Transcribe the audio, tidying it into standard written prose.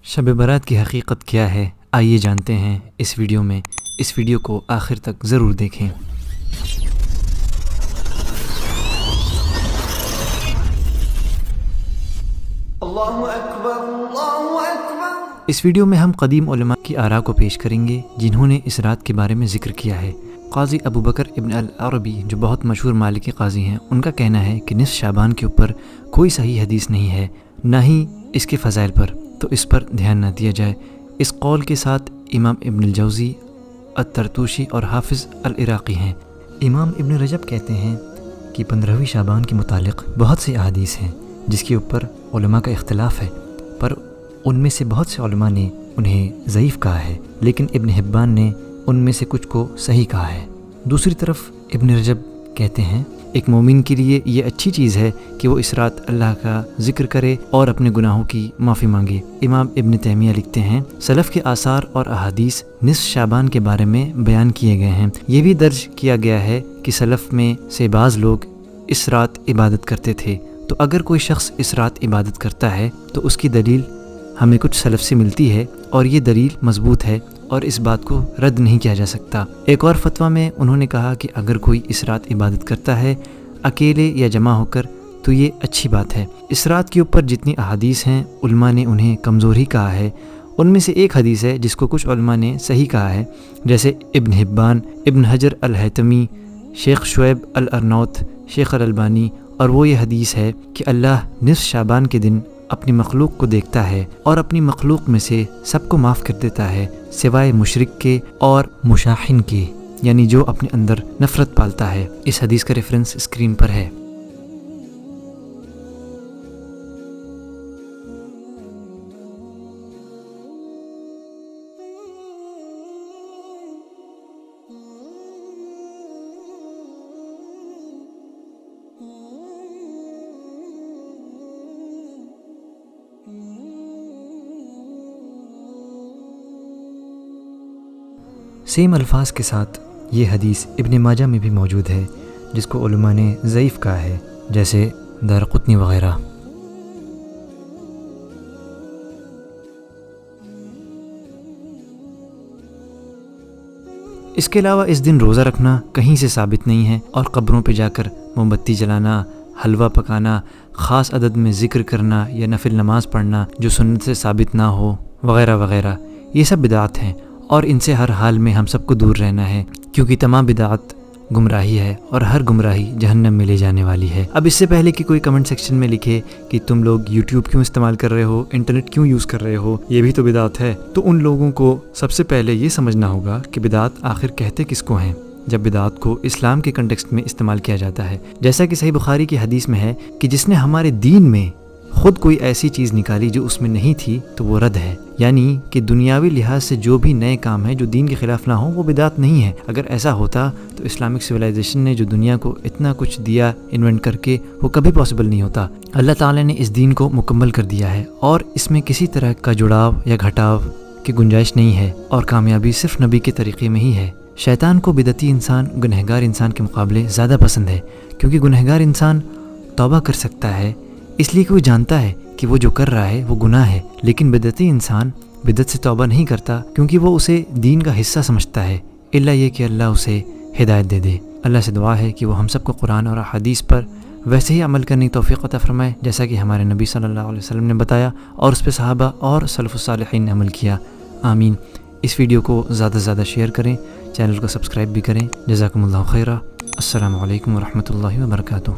شب برات کی حقیقت کیا ہے، آئیے جانتے ہیں اس ویڈیو میں۔ اس ویڈیو کو آخر تک ضرور دیکھیں۔ اللہ اکبر اللہ اکبر۔ اس ویڈیو میں ہم قدیم علماء کی آراء کو پیش کریں گے جنہوں نے اس رات کے بارے میں ذکر کیا ہے۔ قاضی ابو بکر ابن العربی جو بہت مشہور مالکی قاضی ہیں، ان کا کہنا ہے کہ نصف شعبان کے اوپر کوئی صحیح حدیث نہیں ہے، نہ ہی اس کے فضائل پر، تو اس پر دھیان نہ دیا جائے۔ اس قول کے ساتھ امام ابن الجوزی، الطرطوشی اور حافظ العراقی ہیں۔ امام ابن رجب کہتے ہیں کہ 15ویں شعبان کے متعلق بہت سی احادیث ہیں جس کے اوپر علماء کا اختلاف ہے، پر ان میں سے بہت سے علماء نے انہیں ضعیف کہا ہے، لیکن ابن حبان نے ان میں سے کچھ کو صحیح کہا ہے۔ دوسری طرف ابن رجب کہتے ہیں ایک مومن کے لیے یہ اچھی چیز ہے کہ وہ اس رات اللہ کا ذکر کرے اور اپنے گناہوں کی معافی مانگے۔ امام ابن تیمیہ لکھتے ہیں سلف کے آثار اور احادیث نصف شعبان کے بارے میں بیان کیے گئے ہیں۔ یہ بھی درج کیا گیا ہے کہ سلف میں سے بعض لوگ اس رات عبادت کرتے تھے، تو اگر کوئی شخص اس رات عبادت کرتا ہے تو اس کی دلیل ہمیں کچھ سلف سے ملتی ہے اور یہ دلیل مضبوط ہے اور اس بات کو رد نہیں کیا جا سکتا۔ ایک اور فتویٰ میں انہوں نے کہا کہ اگر کوئی اس رات عبادت کرتا ہے اکیلے یا جمع ہو کر تو یہ اچھی بات ہے۔ اس رات کے اوپر جتنی احادیث ہیں علماء نے انہیں کمزور ہی کہا ہے۔ ان میں سے ایک حدیث ہے جس کو کچھ علماء نے صحیح کہا ہے، جیسے ابن حبان، ابن حجر الہیتمی، شیخ شعیب الارنوت، شیخ الالبانی، اور وہ یہ حدیث ہے کہ اللہ نصف شعبان کے دن اپنی مخلوق کو دیکھتا ہے اور اپنی مخلوق میں سے سب کو معاف کر دیتا ہے سوائے مشرک کے اور مشاحن کے، یعنی جو اپنے اندر نفرت پالتا ہے۔ اس حدیث کا ریفرنس اسکرین پر ہے۔ سیم الفاظ کے ساتھ یہ حدیث ابن ماجہ میں بھی موجود ہے جس کو علماء نے ضعیف کہا ہے، جیسے دارقطنی وغیرہ۔ اس کے علاوہ اس دن روزہ رکھنا کہیں سے ثابت نہیں ہے، اور قبروں پہ جا کر موم بتی جلانا، حلوہ پکانا، خاص عدد میں ذکر کرنا یا نفل نماز پڑھنا جو سنت سے ثابت نہ ہو، وغیرہ وغیرہ، یہ سب بدعات ہیں، اور ان سے ہر حال میں ہم سب کو دور رہنا ہے، کیونکہ تمام بدعات گمراہی ہے اور ہر گمراہی جہنم میں لے جانے والی ہے۔ اب اس سے پہلے کہ کوئی کمنٹ سیکشن میں لکھے کہ تم لوگ یوٹیوب کیوں استعمال کر رہے ہو، انٹرنیٹ کیوں یوز کر رہے ہو، یہ بھی تو بدعت ہے، تو ان لوگوں کو سب سے پہلے یہ سمجھنا ہوگا کہ بدعت آخر کہتے کس کو ہیں جب بدعت کو اسلام کے کنٹیکسٹ میں استعمال کیا جاتا ہے۔ جیسا کہ صحیح بخاری کی حدیث میں ہے کہ جس نے ہمارے دین میں خود کوئی ایسی چیز نکالی جو اس میں نہیں تھی تو وہ رد ہے، یعنی کہ دنیاوی لحاظ سے جو بھی نئے کام ہیں جو دین کے خلاف نہ ہوں وہ بدعت نہیں ہے۔ اگر ایسا ہوتا تو اسلامک سویلائزیشن نے جو دنیا کو اتنا کچھ دیا انوینٹ کر کے، وہ کبھی پاسبل نہیں ہوتا۔ اللہ تعالیٰ نے اس دین کو مکمل کر دیا ہے اور اس میں کسی طرح کا جڑاؤ یا گھٹاؤ کی گنجائش نہیں ہے، اور کامیابی صرف نبی کے طریقے میں ہی ہے۔ شیطان کو بدعتی انسان گنہگار انسان کے مقابلے زیادہ پسند ہے، کیونکہ گنہگار انسان توبہ کر سکتا ہے اس لیے کہ وہ جانتا ہے کہ وہ جو کر رہا ہے وہ گناہ ہے، لیکن بدعتی انسان بدعت سے توبہ نہیں کرتا کیونکہ وہ اسے دین کا حصہ سمجھتا ہے، الا یہ کہ اللہ اسے ہدایت دے دے۔ اللہ سے دعا ہے کہ وہ ہم سب کو قرآن اور احادیث پر ویسے ہی عمل کرنے کی توفیق عطا فرمائے جیسا کہ ہمارے نبی صلی اللہ علیہ وسلم نے بتایا اور اس پہ صحابہ اور سلف الصالحین نے عمل کیا۔ آمین۔ اس ویڈیو کو زیادہ سے زیادہ شیئر کریں، چینل کو سبسکرائب بھی کریں۔ جزاکم اللہ خیرہ۔ السلام علیکم ورحمۃ اللہ وبرکاتہ۔